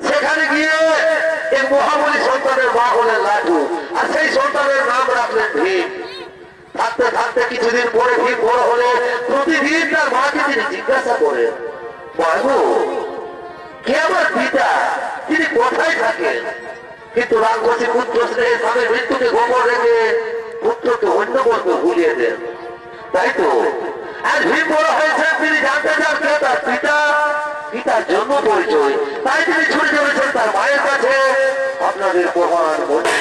সেখানে গিয়ে এই মহাবলী সন্তানের মা হলেন লাটু, আর সেই সন্তানের নাম রাখলেন ভীম। থাকতে থাকতে কিছুদিন পরে ভীম বড় হলে প্রতিদিন তার মাকে তিনি জিজ্ঞাসা করেন, বাবু কে আমার পিতা, তিনি কোথায় থাকেন? কিন্তু রাক্ষসী পুত্র স্নেহে স্বামীর মৃত্যুকে গোপন রেখে পুত্রকে অন্য গল্পে ভুলিয়ে দেন। তাই তো আজ ভীম বড় হয়েছে, তিনি জানতে চান কে তার পিতা, পিতার জন্ম পরিচয়। তাই তিনি ছুটে চলেছেন তার মায়ের কাছে। আপনাদের প্রমাণ বলছি,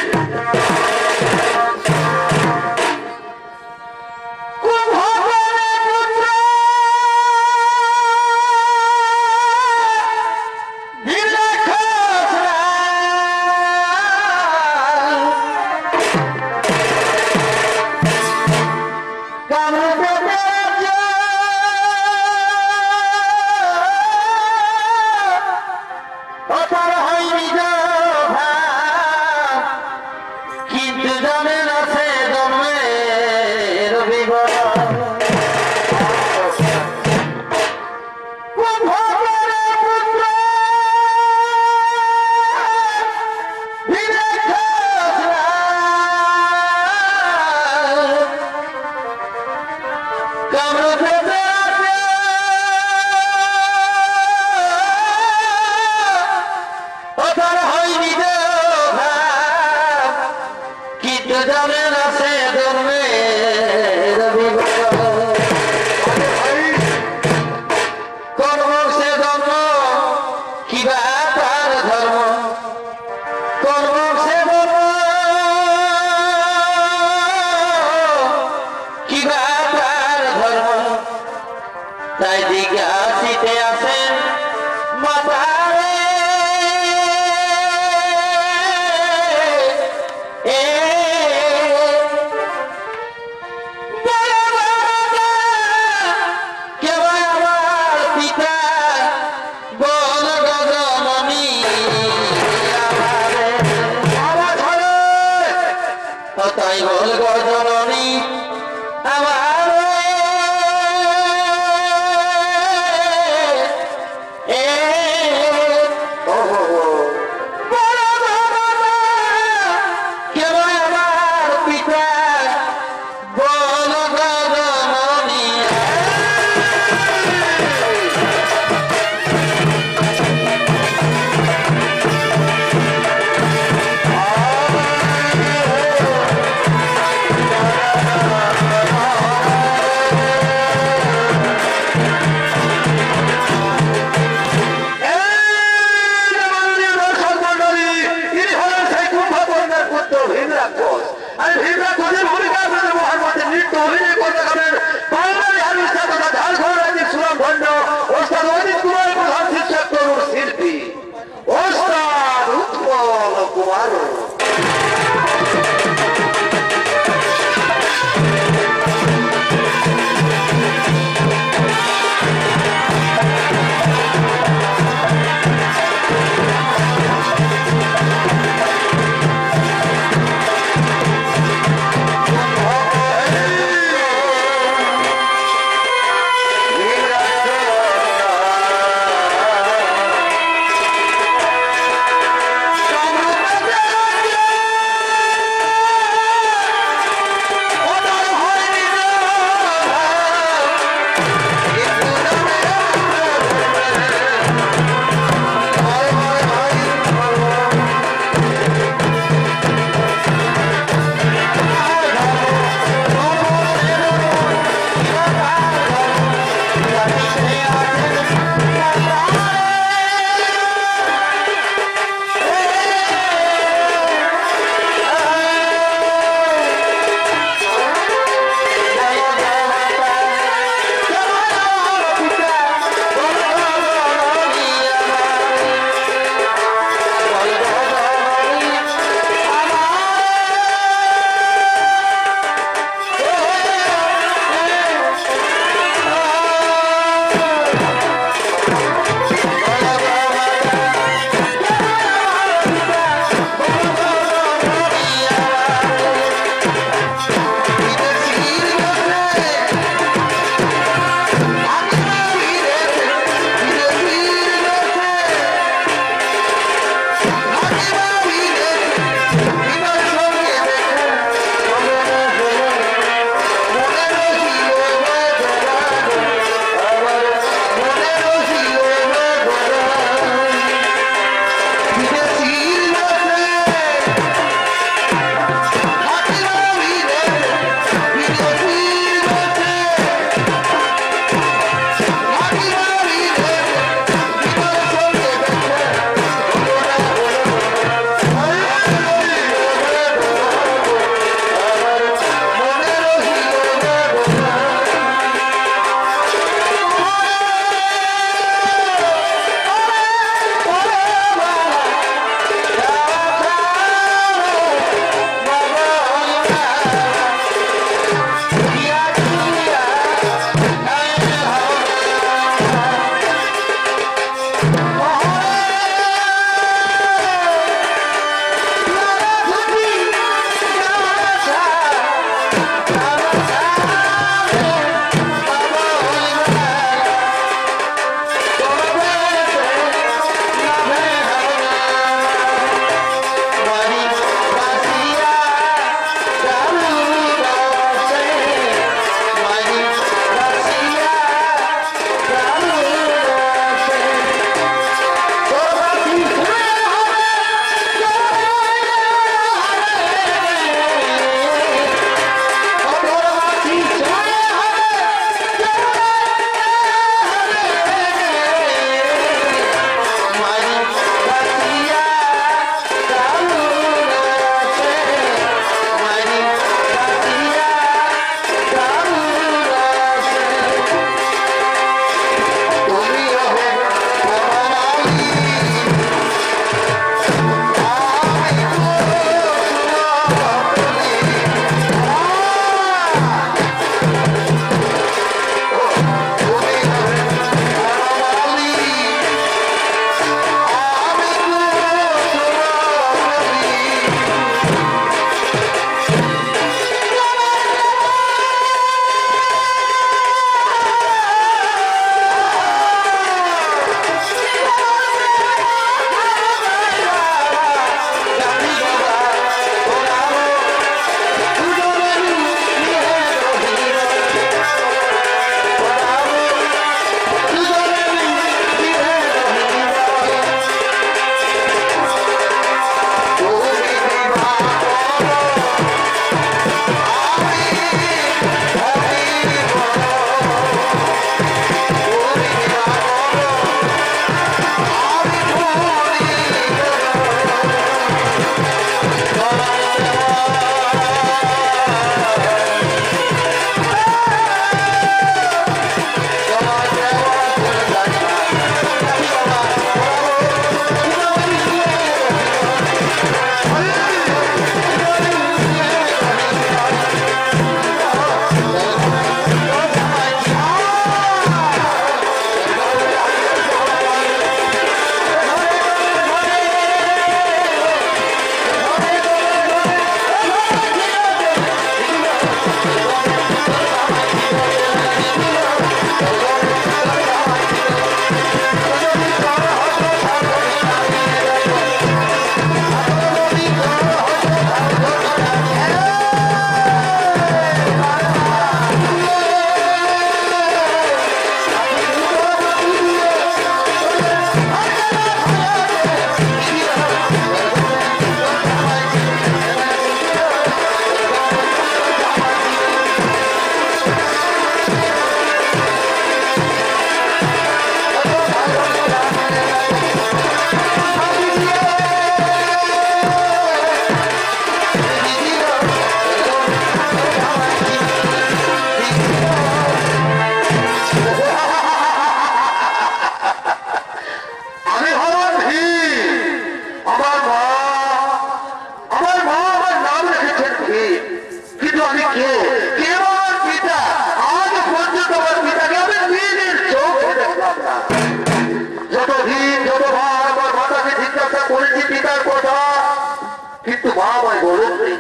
কিন্তু মা আমায় বলেননি।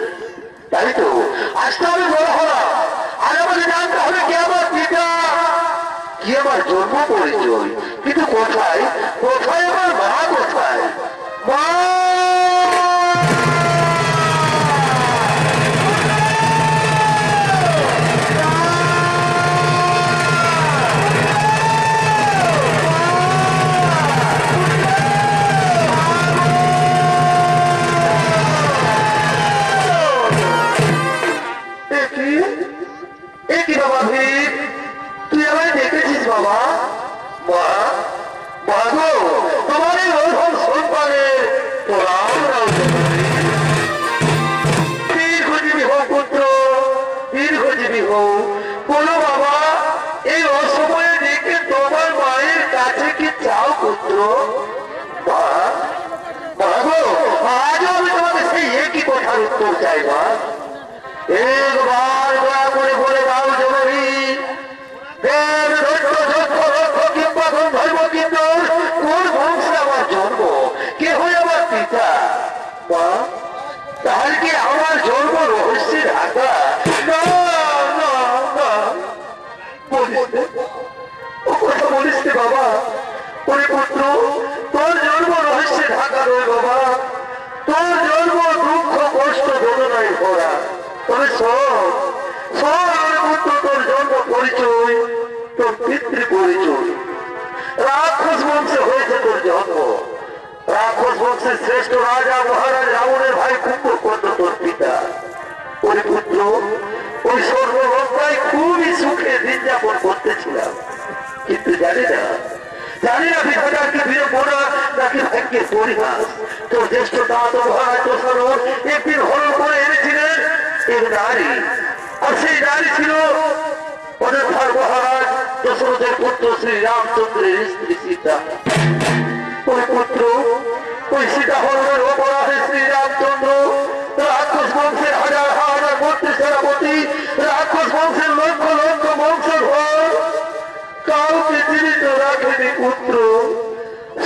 তাই তো আজকে আমি বড় হলাম, আর আমাকে জানতে হবে কে আমার পিতা, কি আমার জন্ম পরিচয়, কিন্তু কোথায় কোথায় আমার মা, কোথায় মা? উত্তর চাই মা, একবার দয়া করে বলে দাও জননী, দেব ধৈর্য যক্ষ রক্ষ কিংবা গন্ধর্ব কিন্তু কোন বংশে আমার জন্ম, কে হয়ে আমার পিতা? মা, তাহলে কি আমার জন্ম রহস্যে ঢাকা? না না না, বলিস ও কথা বলিস বাবা। ওরে পুত্র, তোর জন্ম রহস্যে ঢাকা নয় বাবা, তোর জন্ম দুঃখ কষ্ট বেদনায় ভরা। তবে পুত্র, তোর জন্ম পরিচয় তোর পিতৃ পরিচয়। রাক্ষস বংশে হয়েছে তোর জন্ম, রাক্ষস বংশের শ্রেষ্ঠ রাজা মহারাজ রাবণের ভাই কুম্ভকর্ণ তোর পিতা। ওরে পুত্র, ওই সর্বলঙ্কায় খুবই সুখে দিন যাপন করতেছিলাম, কিন্তু জানি না বিধাতাকে ফিরে পড়া নাকি ভাগ্যের পরিহাস। তোর জ্যেষ্ঠ দাদা মহারাজ দশরথ একদিন হরণ করে এনেছিলেন এক নারী, আর সেই নারী ছিল অযোধ্যার মহারাজ দশরথের পুত্র শ্রী রামচন্দ্রের স্ত্রী সীতা। ওই পুত্র, ওই সীতা হরণের অপরাধে শ্রী রামচন্দ্র রাক্ষস বংশের হাজার হাজার মন্ত্রী সেনাপতি, রাক্ষস বংশের লক্ষ লক্ষ বংশধর কাউকে জীবিত রাখেনি পুত্র,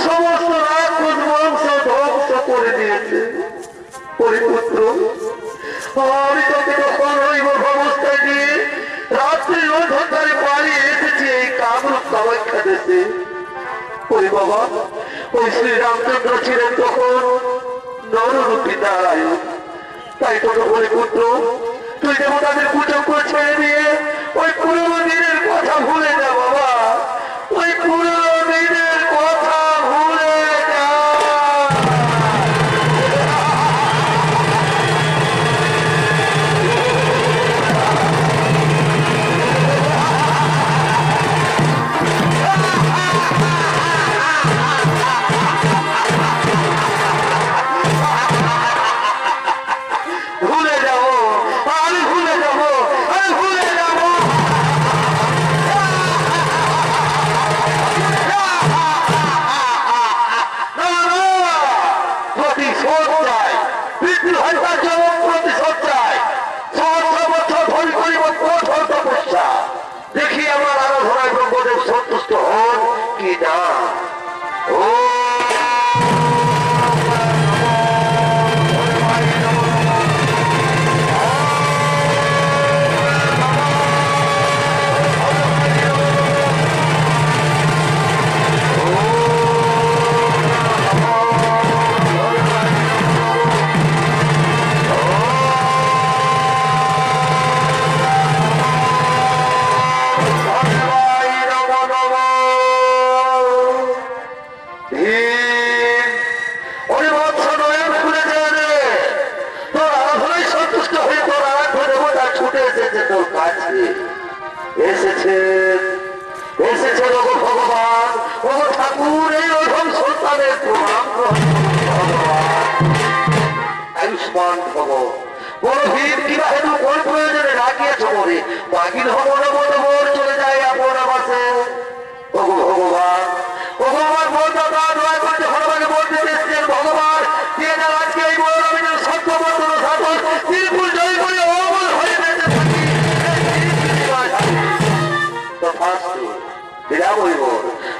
সমস্ত রাক্ষস বংশ ধ্বংস করে দিয়েছে। ওই পুত্র, আমি তোকে তখন ওই অবস্থায় নিয়ে রাত্রি অন্ধকারে পালিয়ে এসেছি এই কামরূপ কামাখ্যা দেশে। ওই বাবা, ওই শ্রী রামচন্দ্র ছিলেন তখন নররূপী নারায়ণ। তাই তোকে বলি পুত্র, তুই দেবতাদের পুজো করে ছেড়ে দিয়ে ওই পুরনো দিনের কথা ভুলে যা বাবা, ওই পুরনো দিনের কথা ভুলে যা। ভুলে যাবো, আমি ভুলে যাবো, আমি ভুলে যাবো। প্রতিশোধ চাই, পিতৃহত্যার জন্য প্রতিশোধ চাই। সহস্র বছর ধরে করিব কঠোর তপস্যা, দেখি আমার আরাধনায় ব্রহ্মদেব সন্তুষ্ট হন কি না। ও এসেছেন ভগবান, ও ঠাকুর, এই অধম সন্তানের প্রণাম আয়ুষ্মান ভব। বড় ভিড় কিবা হেতু কোন প্রয়োজনে রাখিয়েছ মরে, বাকির হবন মতো মোর চলে যায় আপন আমাসে। ওগো ভগবান, ও ভগবান বলদাতা, দয়া করতে হরবাকে বলতে এসেছেন ভগবান, যে না আজকে এই বড় রবীন্দ্র সত্যবর্তন সাধন তিরপুর জয় করে অমল হয়ে বেঁচে থাকি।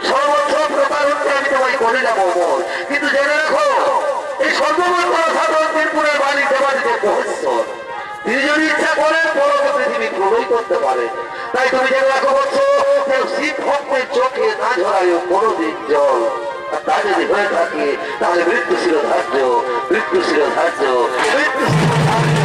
সর্বত্র প্রকার আমি তোমায় করে যাবো, কিন্তু জেনে রাখো এই সর্বমত সাধন বীরপুরের মালিক দেবাদিদেব মহেশ্বর, তিনি যদি ইচ্ছা করেন বড় পৃথিবী প্রলয় করতে পারে। তাই তুমি যে লক্ষ্য করছো শিব ভক্তের চোখে না ঝরায় কোনদিন জল, আর তা যদি হয়ে থাকে তাহলে মৃত্যু ছিল ধার্য, মৃত্যু ছিল ধার্য, মৃত্যু ছিল ধার্য।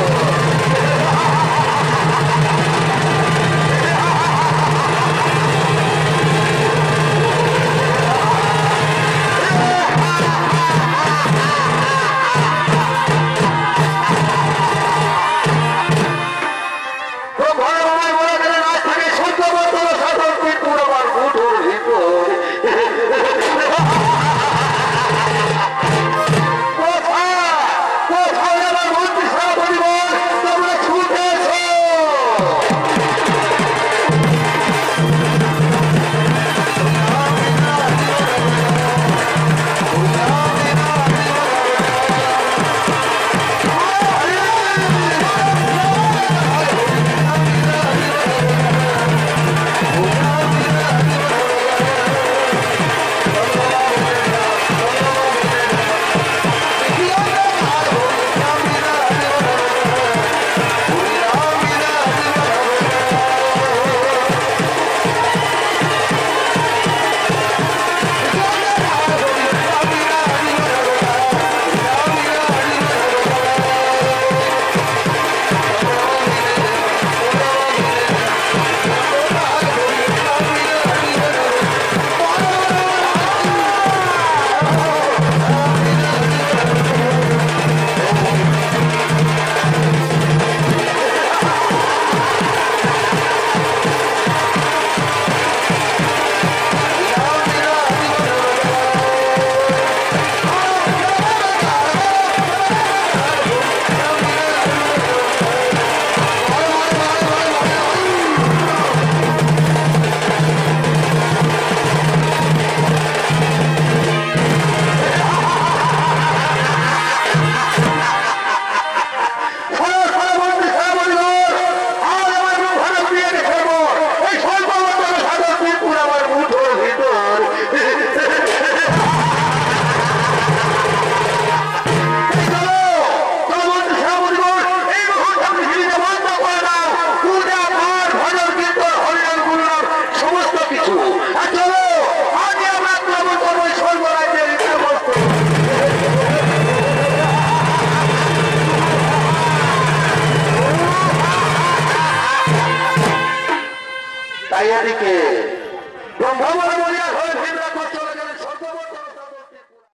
তাই এদিকে